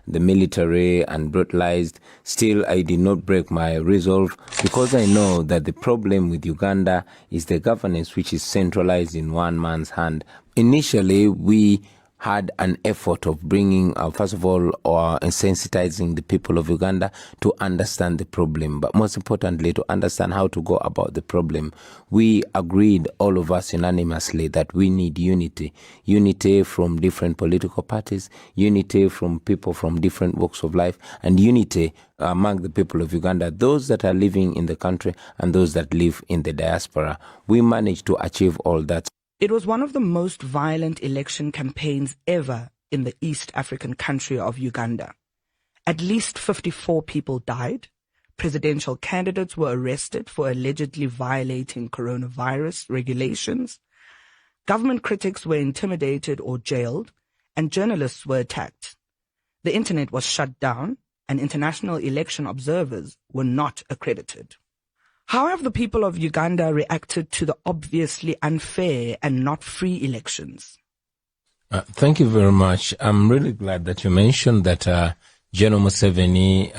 the military and brutalized. Still, I did not break my resolve because I know that the problem with Uganda is the governance which is centralized in one man's hand. Initially, we had an effort of bringing, first of all, sensitizing the people of Uganda to understand the problem, but most importantly, to understand how to go about the problem. We agreed, all of us unanimously, that we need unity. Unity from different political parties, unity from people from different walks of life, and unity among the people of Uganda, those that are living in the country and those that live in the diaspora. We managed to achieve all that. It was one of the most violent election campaigns ever in the East African country of Uganda. At least 54 people died. Presidential candidates were arrested for allegedly violating coronavirus regulations. Government critics were intimidated or jailed, and journalists were attacked. The internet was shut down, and international election observers were not accredited. How have the people of Uganda reacted to the obviously unfair and not free elections? Thank you very much. I'm really glad that you mentioned that General Museveni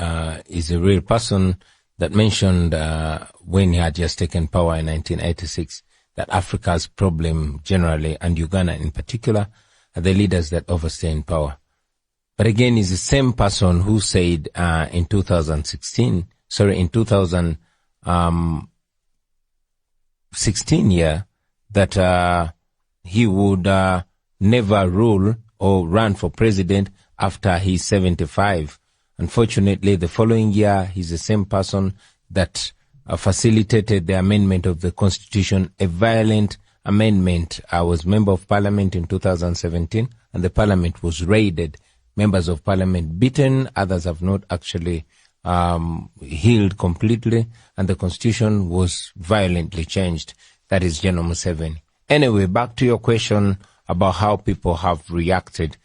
is a real person that mentioned when he had just taken power in 1986 that Africa's problem generally, and Uganda in particular, are the leaders that overstay in power. But again, he's the same person who said in 2016 year that he would never rule or run for president after he's 75. Unfortunately, the following year, he's the same person that facilitated the amendment of the constitution, a violent amendment. I was member of parliament in 2017, and the parliament was raided. Members of parliament beaten, others have not actually healed completely, and the constitution was violently changed. That is General Museveni. Anyway, back to your question about how people have reacted.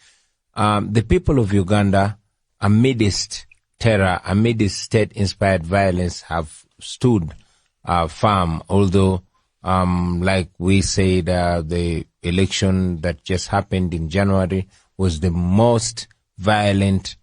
The people of Uganda, amidst terror, amidst state-inspired violence, have stood firm, although, like we said, the election that just happened in January was the most violent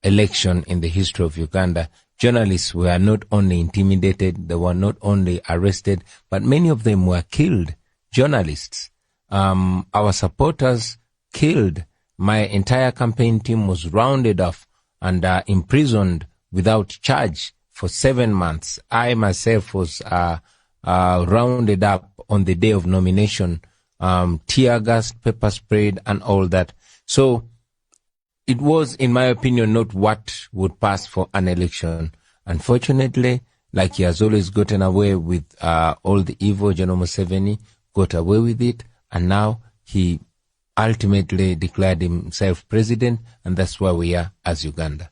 election in the history of Uganda. Journalists were not only intimidated, they were not only arrested, but many of them were killed. Journalists, our supporters killed. My entire campaign team was rounded off and imprisoned without charge for 7 months. I myself was rounded up on the day of nomination, tear gas, pepper sprayed, and all that. So it was, in my opinion, not what would pass for an election. Unfortunately, like he has always gotten away with all the evil, General Museveni got away with it, and now he ultimately declared himself president, and that's where we are as Uganda.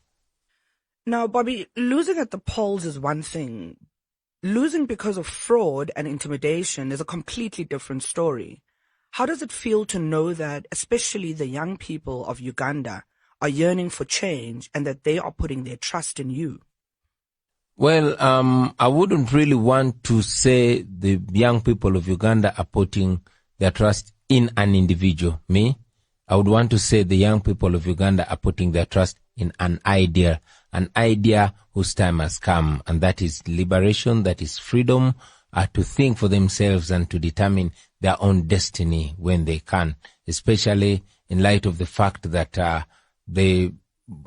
Now, Bobby, losing at the polls is one thing. Losing because of fraud and intimidation is a completely different story. How does it feel to know that, especially the young people of Uganda, are yearning for change and that they are putting their trust in you? Well, I wouldn't really want to say the young people of Uganda are putting their trust in an individual, me. I would want to say the young people of Uganda are putting their trust in an idea whose time has come, and that is liberation, that is freedom, to think for themselves and to determine their own destiny when they can, especially in light of the fact that the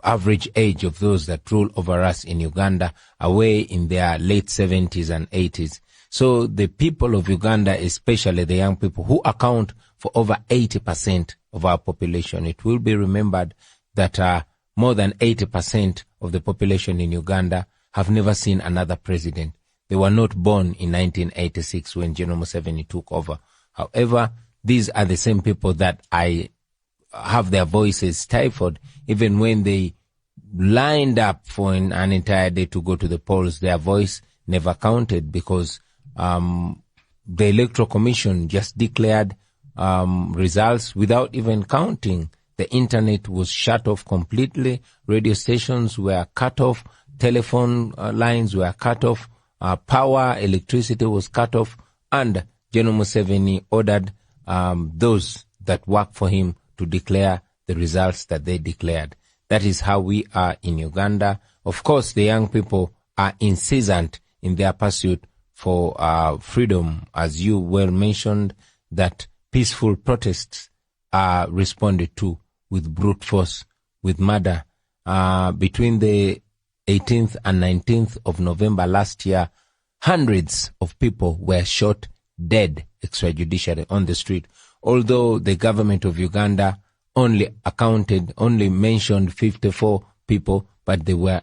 average age of those that rule over us in Uganda are way in their late 70s and 80s. So the people of Uganda, especially the young people who account for over 80% of our population, it will be remembered that more than 80% of the population in Uganda have never seen another president. They were not born in 1986 when General Museveni took over. However, these are the same people that I have their voices stifled. Even when they lined up for an entire day to go to the polls, their voice never counted because the Electoral Commission just declared results without even counting. The internet was shut off completely. Radio stations were cut off. Telephone lines were cut off. Power, electricity was cut off. And General Museveni ordered those that work for him to declare the results that they declared. That is how we are in Uganda. Of course, the young people are incessant in their pursuit for freedom. As you well mentioned, that peaceful protests are responded to with brute force, with murder. Between the 18th and 19th of November last year, hundreds of people were shot dead extrajudicially on the street. Although the government of Uganda only mentioned 54 people, but there were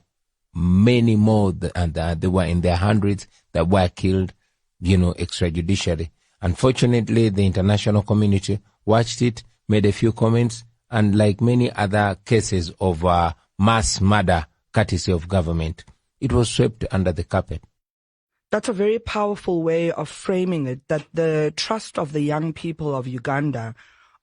many more, and they were in their hundreds that were killed, extrajudicially. Unfortunately, the international community watched it, made a few comments, and like many other cases of mass murder courtesy of government, it was swept under the carpet. That's a very powerful way of framing it, that the trust of the young people of Uganda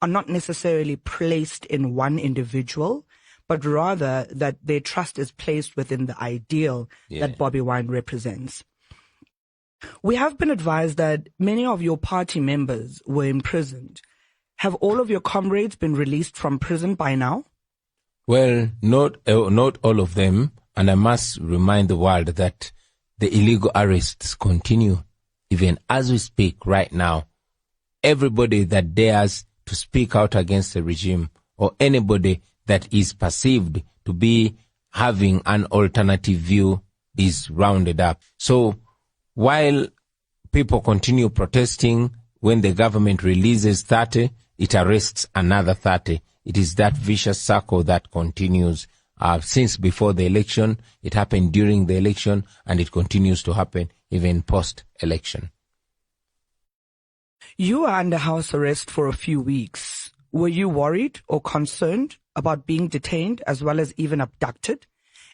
are not necessarily placed in one individual, but rather that their trust is placed within the ideal that Bobiwine represents. We have been advised that many of your party members were imprisoned. Have all of your comrades been released from prison by now? Well, not all of them, and I must remind the world that the illegal arrests continue even as we speak right now. Everybody that dares to speak out against the regime, or anybody that is perceived to be having an alternative view, is rounded up. So while people continue protesting, when the government releases 30, it arrests another 30. It is that vicious circle that continues since before the election. It happened during the election, and it continues to happen even post-election. You are under house arrest for a few weeks. Were you worried or concerned about being detained as well as even abducted?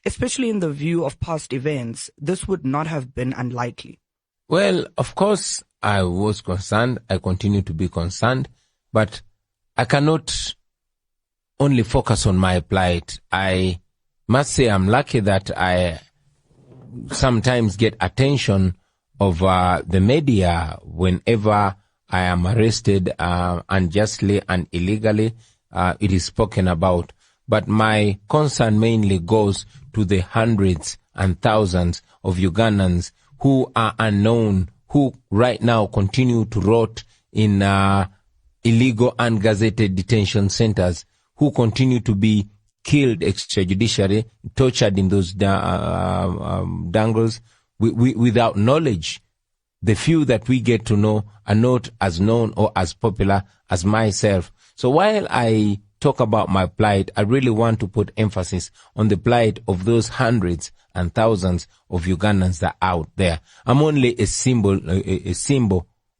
Especially in the view of past events, this would not have been unlikely. Well, of course, I was concerned. I continue to be concerned, but I cannot only focus on my plight. I must say I'm lucky that I sometimes get attention of the media whenever I am arrested unjustly and illegally. It is spoken about. But my concern mainly goes to the hundreds and thousands of Ugandans who are unknown, who right now continue to rot in illegal ungazetted detention centers, who continue to be killed extrajudicially, tortured in those dangles without knowledge. The few that we get to know are not as known or as popular as myself. So while I talk about my plight, I really want to put emphasis on the plight of those hundreds and thousands of Ugandans that are out there. I'm only a symbol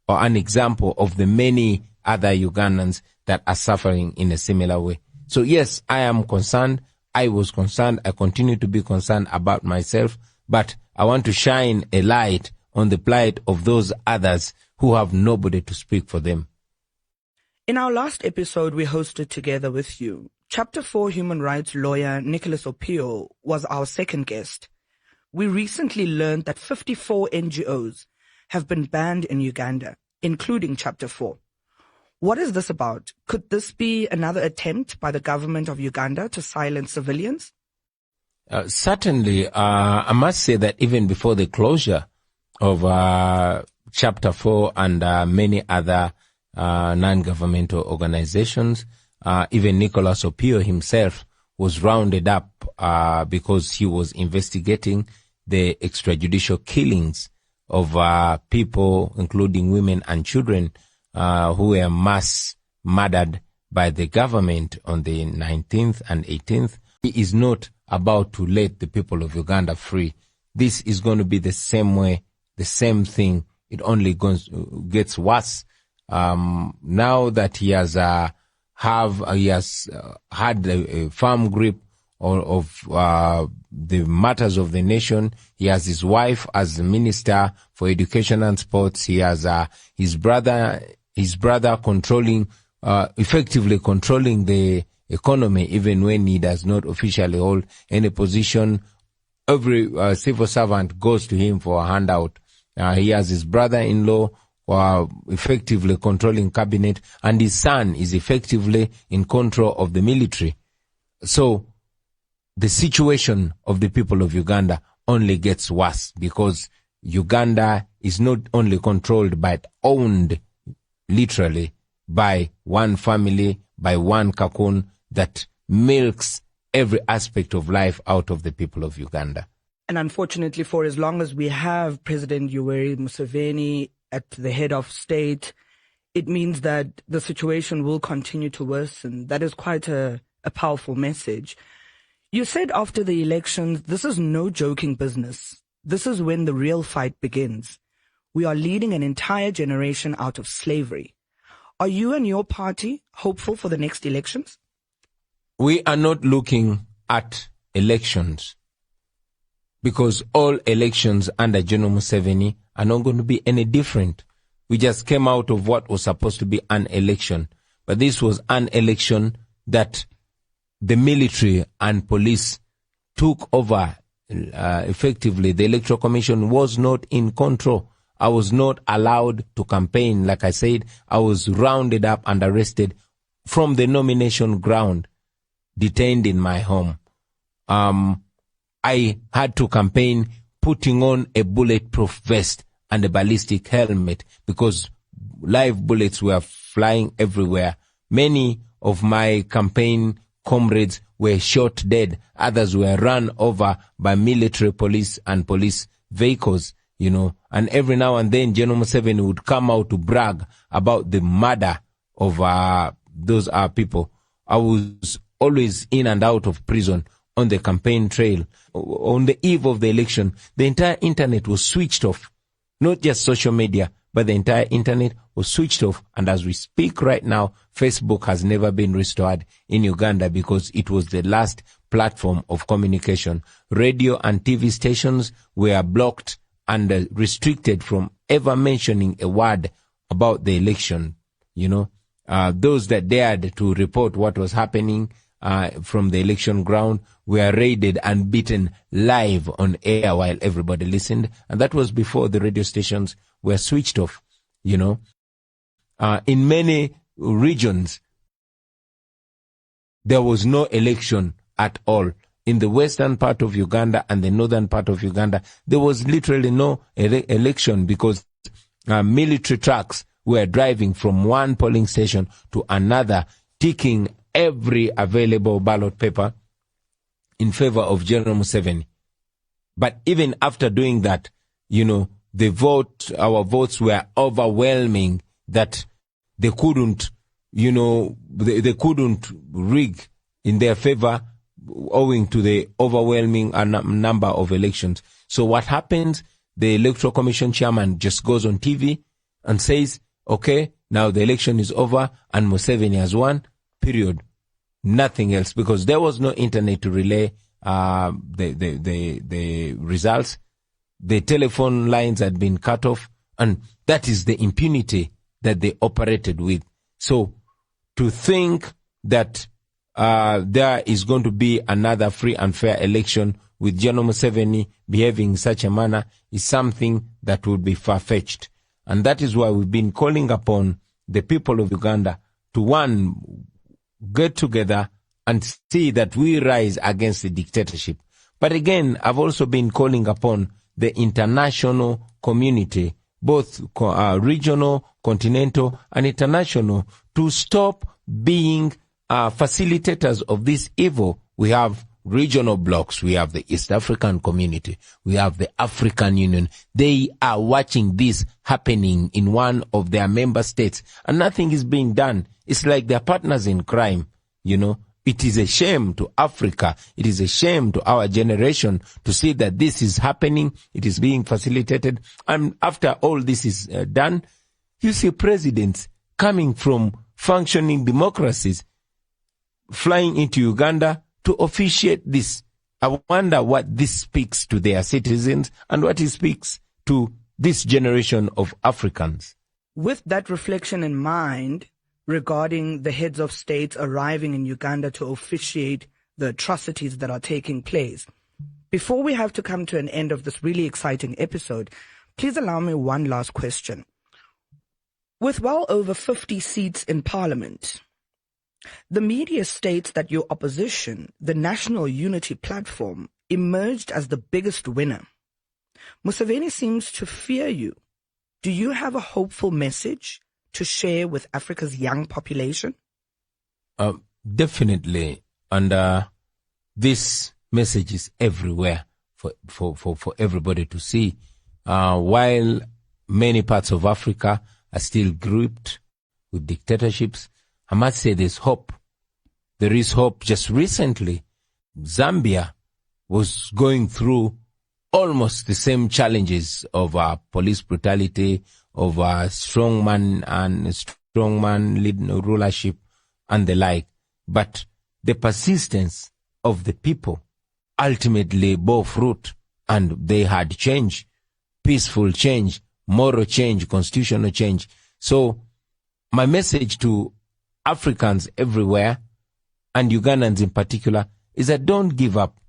or an example of the many other Ugandans that are suffering in a similar way. So yes, I am concerned. I was concerned. I continue to be concerned about myself, but I want to shine a light on the plight of those others who have nobody to speak for them. In our last episode we hosted together with you, Chapter 4 human rights lawyer Nicholas Opio was our second guest. We recently learned that 54 NGOs have been banned in Uganda, including Chapter 4. What is this about? Could this be another attempt by the government of Uganda to silence civilians? Certainly, I must say that even before the closure of Chapter 4 and many other non-governmental organizations, even Nicholas Opio himself was rounded up because he was investigating the extrajudicial killings of people, including women and children, who were mass murdered by the government on the 19th and 18th. He is not about to let the people of Uganda free. This is going to be the same way, the same thing. It only gets worse. Now that he has had a firm grip of the matters of the nation. He has his wife as the Minister for Education and Sports. He has his brother controlling, effectively controlling the economy, even when he does not officially hold any position. Every civil servant goes to him for a handout. He has his brother-in-law effectively controlling cabinet, and his son is effectively in control of the military. So the situation of the people of Uganda only gets worse, because Uganda is not only controlled but owned literally by one family, by one cocoon that milks every aspect of life out of the people of Uganda. And unfortunately, for as long as we have President Yoweri Museveni at the head of state, it means that the situation will continue to worsen. That is quite a powerful message. You said after the elections, this is no joking business. This is when the real fight begins. We are leading an entire generation out of slavery. Are you and your party hopeful for the next elections? We are not looking at elections, because all elections under General Museveni are not going to be any different. We just came out of what was supposed to be an election, but this was an election that the military and police took over effectively. The Electoral Commission was not in control. I was not allowed to campaign. Like I said, I was rounded up and arrested from the nomination ground, detained in my home. I had to campaign putting on a bulletproof vest and a ballistic helmet, because live bullets were flying everywhere. Many of my campaign comrades were shot dead. Others were run over by military police and police vehicles, you know. And every now and then, General Museveni would come out to brag about the murder of those people. I was always in and out of prison on the campaign trail. On the eve of the election, the entire internet was switched off. Not just social media, but the entire internet was switched off. And as we speak right now, Facebook has never been restored in Uganda, because it was the last platform of communication. Radio and TV stations were blocked and restricted from ever mentioning a word about the election. You know, those that dared to report what was happening from the election ground were raided and beaten live on air while everybody listened. And that was before the radio stations were switched off, you know. In many regions, there was no election at all. In the western part of Uganda and the northern part of Uganda, there was literally no election, because military trucks were driving from one polling station to another, taking every available ballot paper in favor of General Museveni. But even after doing that, you know, our votes were overwhelming, that they couldn't, you know, they couldn't rig in their favor, owing to the overwhelming number of elections. So what happens? The Electoral Commission chairman just goes on TV and says, okay, now the election is over and Museveni has won, period. Nothing else, because there was no internet to relay the results. The telephone lines had been cut off, and that is the impunity that they operated with. So to think that there is going to be another free and fair election with General Museveni behaving in such a manner is something that would be far-fetched. And that is why we've been calling upon the people of Uganda to, one, get together and see that we rise against the dictatorship. But again, I've also been calling upon the international community, both regional, continental, and international, to stop being facilitators of this evil. We have regional blocks. We have the East African community. We have the African Union. They are watching this happening in one of their member states, and nothing is being done. It's like they're partners in crime, you know. It is a shame to Africa. It is a shame to our generation to see that this is happening. It is being facilitated. And after all this is done, you see presidents coming from functioning democracies flying into Uganda to officiate this. I wonder what this speaks to their citizens and what it speaks to this generation of Africans. With that reflection in mind, regarding the heads of states arriving in Uganda to officiate the atrocities that are taking place, before we have to come to an end of this really exciting episode, please allow me one last question. With well over 50 seats in Parliament, The media states that your opposition, the National Unity Platform, emerged as the biggest winner. Museveni seems to fear you. Do you have a hopeful message to share with Africa's young population? Definitely. And this message is everywhere for everybody to see. While many parts of Africa are still gripped with dictatorships, I must say there's hope. There is hope. Just recently, Zambia was going through almost the same challenges of police brutality, of strongman lead rulership and the like. But the persistence of the people ultimately bore fruit, and they had change, peaceful change, moral change, constitutional change. So my message to Africans everywhere, and Ugandans in particular, is that don't give up.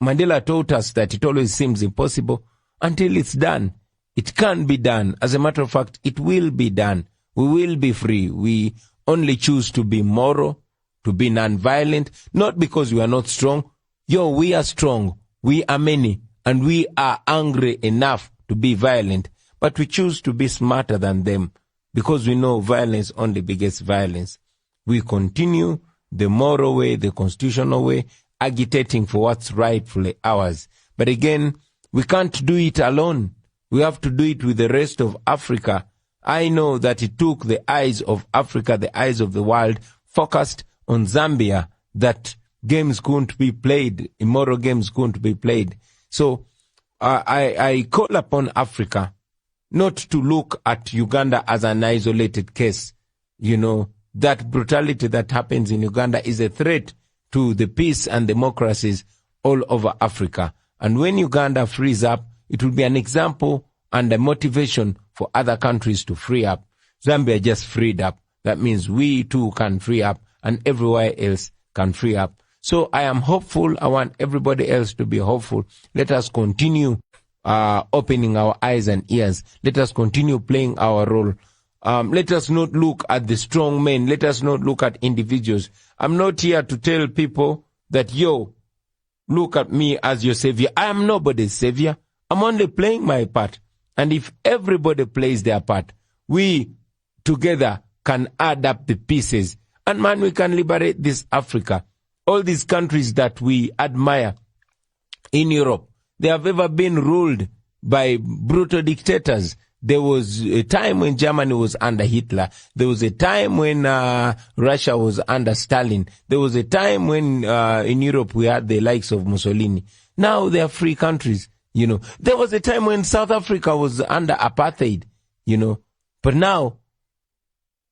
Mandela taught us that it always seems impossible until it's done. It can be done. As a matter of fact, it will be done. We will be free. We only choose to be moral, to be non-violent, not because we are not strong. We are strong. We are many, and we are angry enough to be violent, but we choose to be smarter than them because we know violence only begets violence. We continue the moral way, the constitutional way, agitating for what's rightfully ours. But again, we can't do it alone. We have to do it with the rest of Africa. I know that it took the eyes of Africa, the eyes of the world, focused on Zambia, that games couldn't be played, immoral games couldn't be played. So I call upon Africa not to look at Uganda as an isolated case. That brutality that happens in Uganda is a threat to the peace and democracies all over Africa. And when Uganda frees up, it will be an example and a motivation for other countries to free up. Zambia just freed up. That means we too can free up, and everywhere else can free up. So I am hopeful. I want everybody else to be hopeful. Let us continue opening our eyes and ears. Let us continue playing our role. Let us not look at the strong men. Let us not look at individuals. I'm not here to tell people that, look at me as your savior. I am nobody's savior. I'm only playing my part. And if everybody plays their part, we together can add up the pieces. And man, we can liberate this Africa. All these countries that we admire in Europe, they have ever been ruled by brutal dictators. There was a time when Germany was under Hitler. There was a time when Russia was under Stalin. There was a time when in Europe we had the likes of Mussolini. Now they are free countries, There was a time when South Africa was under apartheid, But now,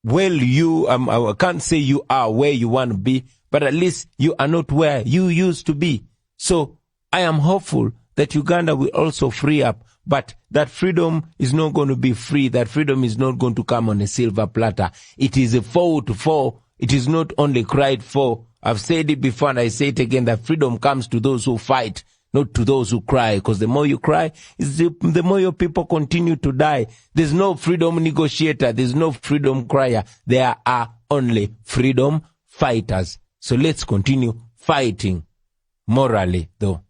I can't say you are where you want to be, but at least you are not where you used to be. So I am hopeful that Uganda will also free up. But that freedom is not going to be free. That freedom is not going to come on a silver platter. It is a fought for. It is not only cried for. I've said it before and I say it again, that freedom comes to those who fight, not to those who cry. Because the more you cry, the more your people continue to die. There's no freedom negotiator. There's no freedom crier. There are only freedom fighters. So let's continue fighting morally, though.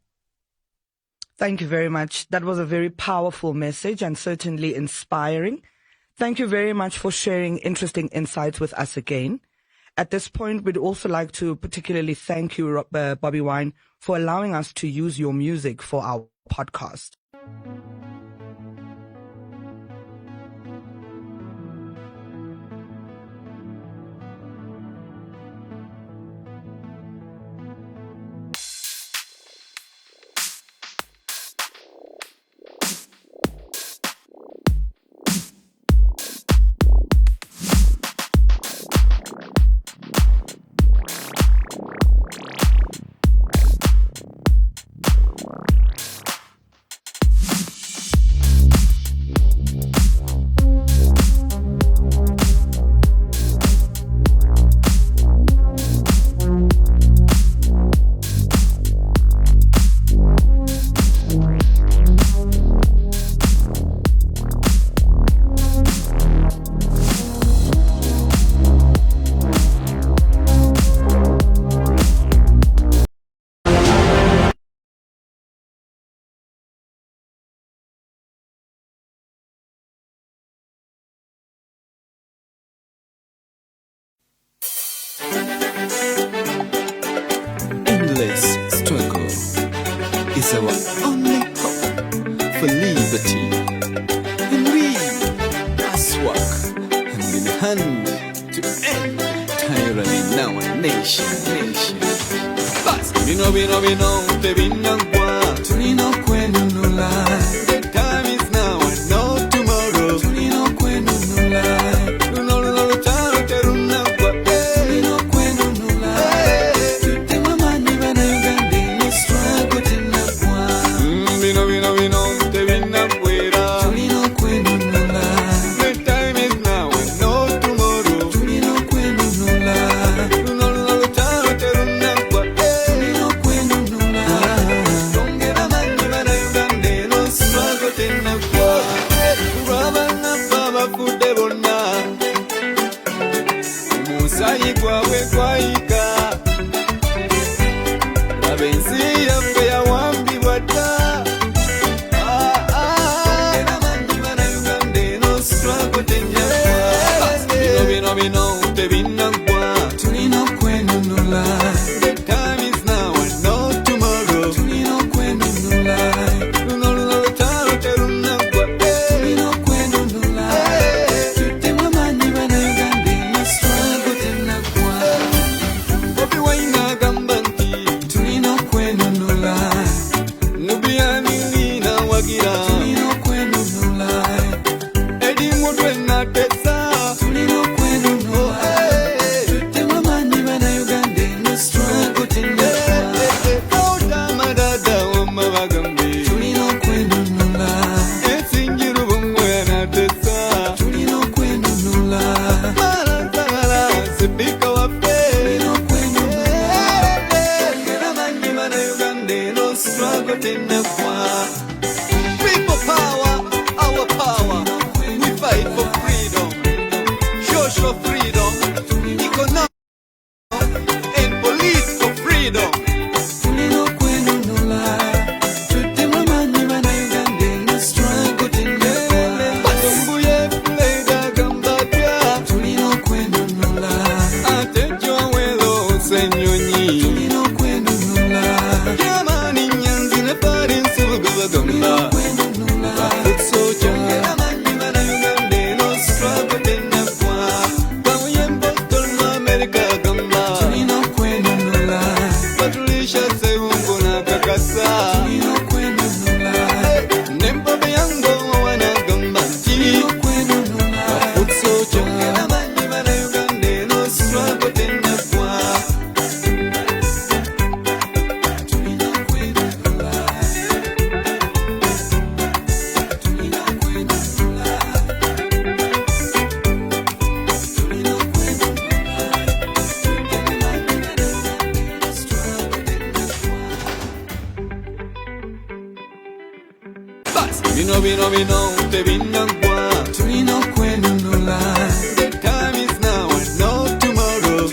Thank you very much. That was a very powerful message and certainly inspiring. Thank you very much for sharing interesting insights with us again. At this point, we'd also like to particularly thank you, Bobiwine, for allowing us to use your music for our podcast. our only hope for liberty. And we must work hand in hand to end tyranny in our nation. But we know, tebinangwa, tulino kwenunula. The time is now and not tomorrow. Tulino kwenunula. People power, our power. We fight for freedom, social freedom, economic and police for freedom. The time is now and not tomorrow.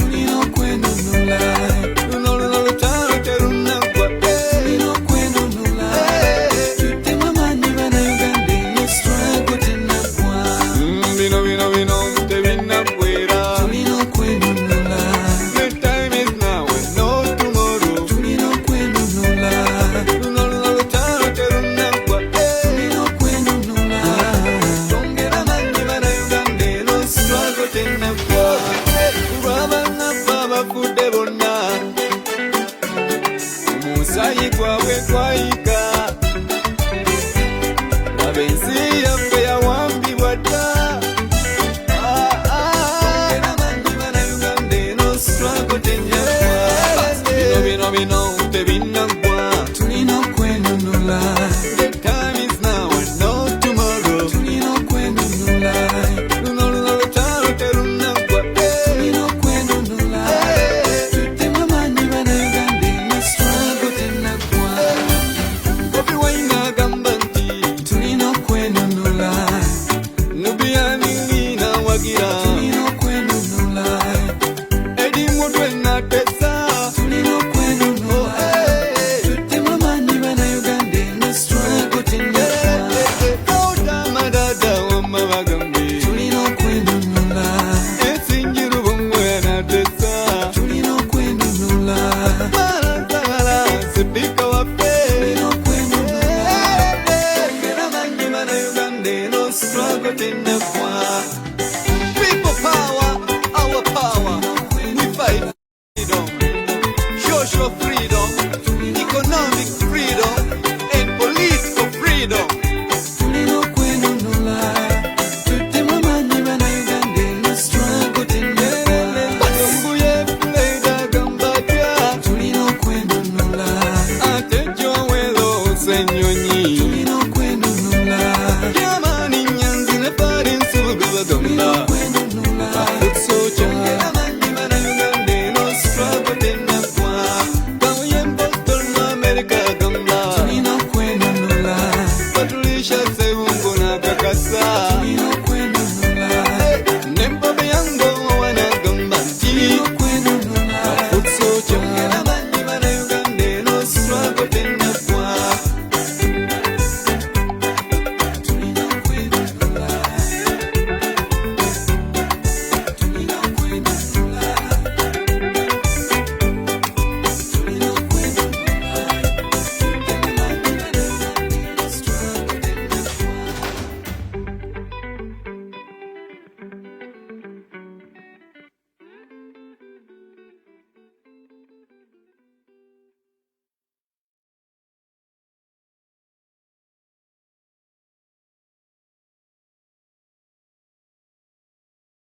social